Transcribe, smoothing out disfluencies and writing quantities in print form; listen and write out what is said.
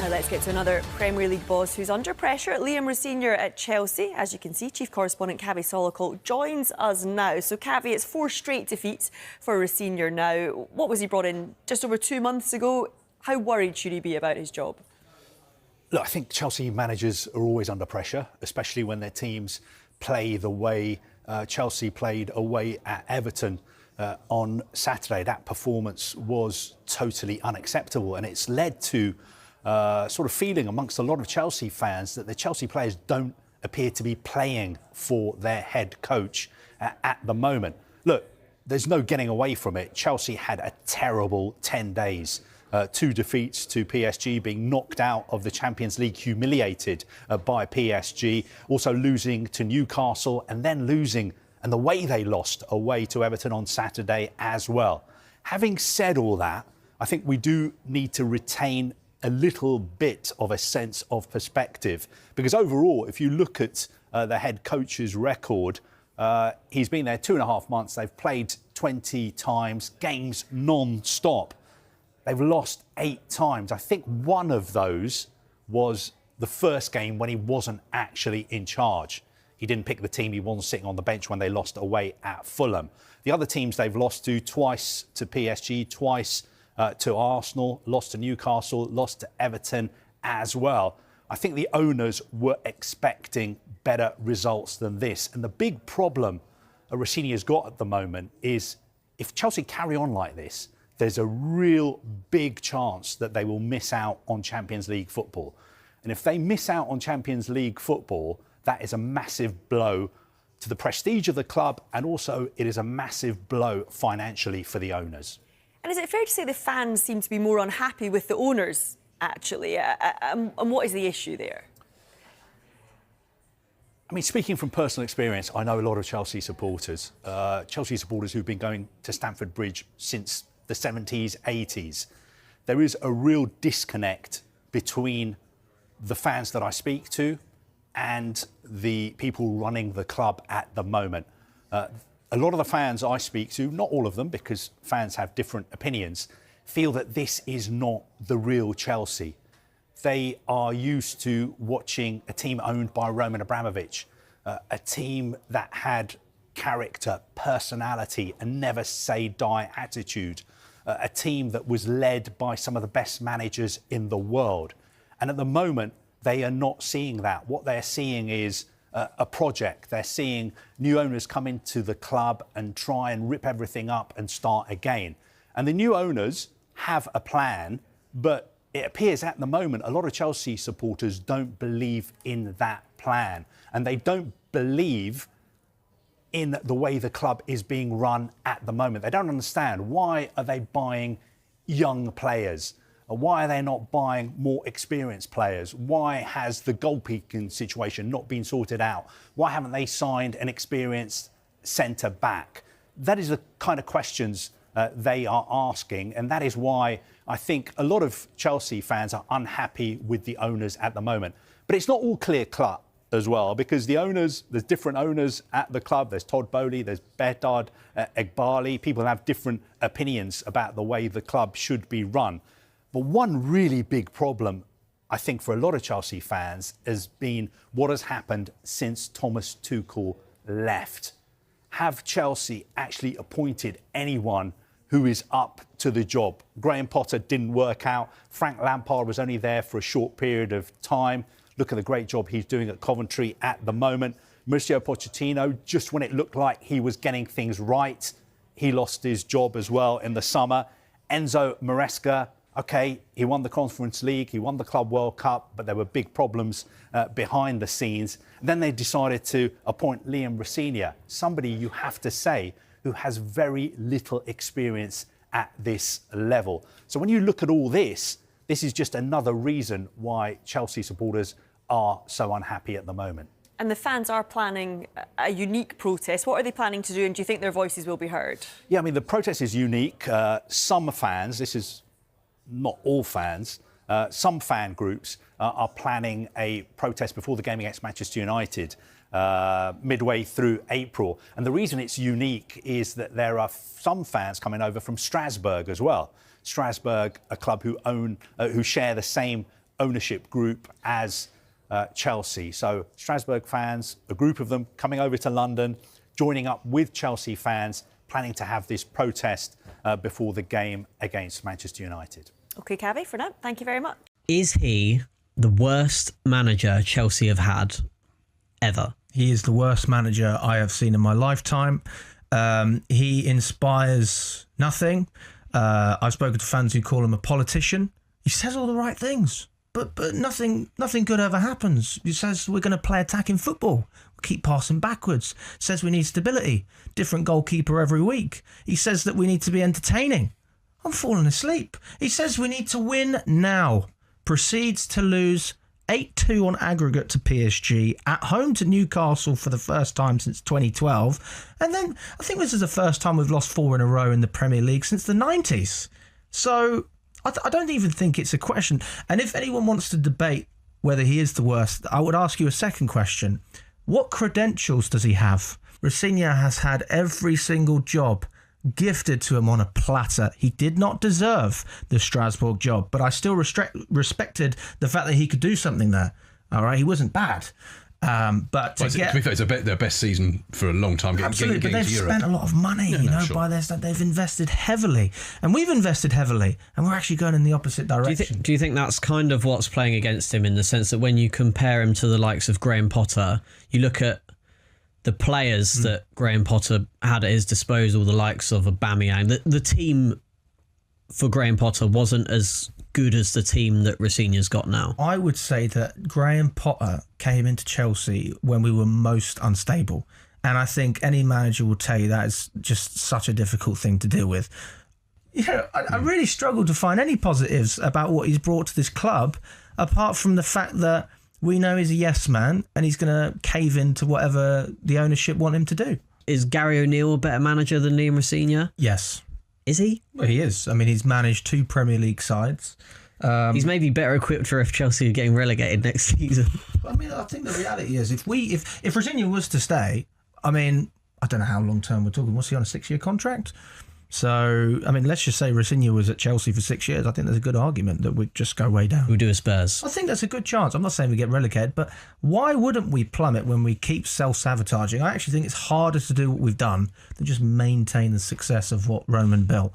Let's get to another Premier League boss who's under pressure. Liam Rosenior at Chelsea. As you can see, chief correspondent Cavi Solokol joins us now. So, Cavi, it's 4 straight defeats for Rosenior now. What was he brought in just over 2 months ago? How worried should he be about his job? Look, I think Chelsea managers are always under pressure, especially when their teams play the way Chelsea played away at Everton on Saturday. That performance was totally unacceptable, and it's led to sort of feeling amongst a lot of Chelsea fans that the Chelsea players don't appear to be playing for their head coach at the moment. Look, there's no getting away from it. Chelsea had a terrible 10 days. 2 defeats to PSG, being knocked out of the Champions League, humiliated by PSG, also losing to Newcastle and then losing, and the way they lost away to Everton on Saturday as well. Having said all that, I think we do need to retain a little bit of a sense of perspective, because overall, if you look at the head coach's record, he's been there 2.5 months. They've played 20 times, games non-stop. They've lost 8 times. I think one of those was the first game when he wasn't actually in charge. He didn't pick the team. He wasn't sitting on the bench when they lost away at Fulham. The other teams they've lost to, twice to PSG, twice to Arsenal, lost to Newcastle, lost to Everton as well. I think the owners were expecting better results than this. And the big problem Rosenior's got at the moment is if Chelsea carry on like this, there's a real big chance that they will miss out on Champions League football. And if they miss out on Champions League football, that is a massive blow to the prestige of the club, and also it is a massive blow financially for the owners. And is it fair to say the fans seem to be more unhappy with the owners, actually? And what is the issue there? I mean, speaking from personal experience, I know a lot of Chelsea supporters who've been going to Stamford Bridge since the 70s, 80s. There is a real disconnect between the fans that I speak to and the people running the club at the moment. A lot of the fans I speak to, not all of them, because fans have different opinions, feel that this is not the real Chelsea. They are used to watching a team owned by Roman Abramovich, a team that had character, personality, and never say die attitude, a team that was led by some of the best managers in the world. And at the moment, they are not seeing that. What they're seeing is a project. They're seeing new owners come into the club and try and rip everything up and start again. And the new owners have a plan, but it appears at the moment a lot of Chelsea supporters don't believe in that plan, and they don't believe in the way the club is being run at the moment. They don't understand, why are they buying young players? Why are they not buying more experienced players? Why has the goalkeeping situation not been sorted out? Why haven't they signed an experienced centre-back? That is the kind of questions they are asking, and that is why I think a lot of Chelsea fans are unhappy with the owners at the moment. But it's not all clear-cut as well, because the owners, there's different owners at the club. There's Todd Bowley, there's Bedard, Egbali. People have different opinions about the way the club should be run. But one really big problem, I think, for a lot of Chelsea fans has been what has happened since Thomas Tuchel left. Have Chelsea actually appointed anyone who is up to the job? Graham Potter didn't work out. Frank Lampard was only there for a short period of time. Look at the great job he's doing at Coventry at the moment. Mauricio Pochettino, just when it looked like he was getting things right, he lost his job as well in the summer. Enzo Maresca, OK, he won the Conference League, he won the Club World Cup, but there were big problems behind the scenes. And then they decided to appoint Liam Rosenior, somebody, you have to say, who has very little experience at this level. So when you look at all this, this is just another reason why Chelsea supporters are so unhappy at the moment. And the fans are planning a unique protest. What are they planning to do, and do you think their voices will be heard? Yeah, I mean, the protest is unique. Some fans, this is not all fans, some fan groups are planning a protest before the game against Manchester United midway through April. And the reason it's unique is that there are some fans coming over from Strasbourg as well. Strasbourg, a club who share the same ownership group as Chelsea. So Strasbourg fans, a group of them coming over to London, joining up with Chelsea fans, planning to have this protest before the game against Manchester United. OK, Cavi, for now, thank you very much. Is he the worst manager Chelsea have had ever? He is the worst manager I have seen in my lifetime. He inspires nothing. I've spoken to fans who call him a politician. He says all the right things, but nothing good ever happens. He says we're going to play attacking football. We'll keep passing backwards. Says we need stability. Different goalkeeper every week. He says that we need to be entertaining. I'm falling asleep. He says we need to win now. Proceeds to lose 8-2 on aggregate to PSG, at home to Newcastle for the first time since 2012. And then I think this is the first time we've lost 4 in a row in the Premier League since the 90s. So I don't even think it's a question. And if anyone wants to debate whether he is the worst, I would ask you a second question. What credentials does he have? Rosenior has had every single job gifted to him on a platter. He did not deserve the Strasbourg job, but I still respected the fact that he could do something there. All right, he wasn't bad. But to be fair, it's their best season for a long time. Absolutely, but they've spent a lot of money, Sure. by their stuff. They've invested heavily, and we've invested heavily, and we're actually going in the opposite direction. Do you think that's kind of what's playing against him, in the sense that when you compare him to the likes of Graham Potter, you look at the players that Graham Potter had at his disposal, the likes of Aubameyang, the team for Graham Potter wasn't as good as the team that Rosenior's got now? I would say that Graham Potter came into Chelsea when we were most unstable. And I think any manager will tell you that is just such a difficult thing to deal with. I really struggle to find any positives about what he's brought to this club, apart from the fact that we know he's a yes man and he's going to cave into whatever the ownership want him to do. Is Gary O'Neill a better manager than Liam Rosenior? Yes. Is he? Well, he is. I mean, he's managed 2 Premier League sides. He's maybe better equipped for if Chelsea are getting relegated next season. I mean, I think the reality is if Rosenior was to stay, I mean, I don't know how long term we're talking. What's he on, a 6-year contract? So, I mean, let's just say Rosenior was at Chelsea for 6 years. I think there's a good argument that we'd just go way down. We'll do a Spurs. I think that's a good chance. I'm not saying we get relegated, but why wouldn't we plummet when we keep self-sabotaging? I actually think it's harder to do what we've done than just maintain the success of what Roman built.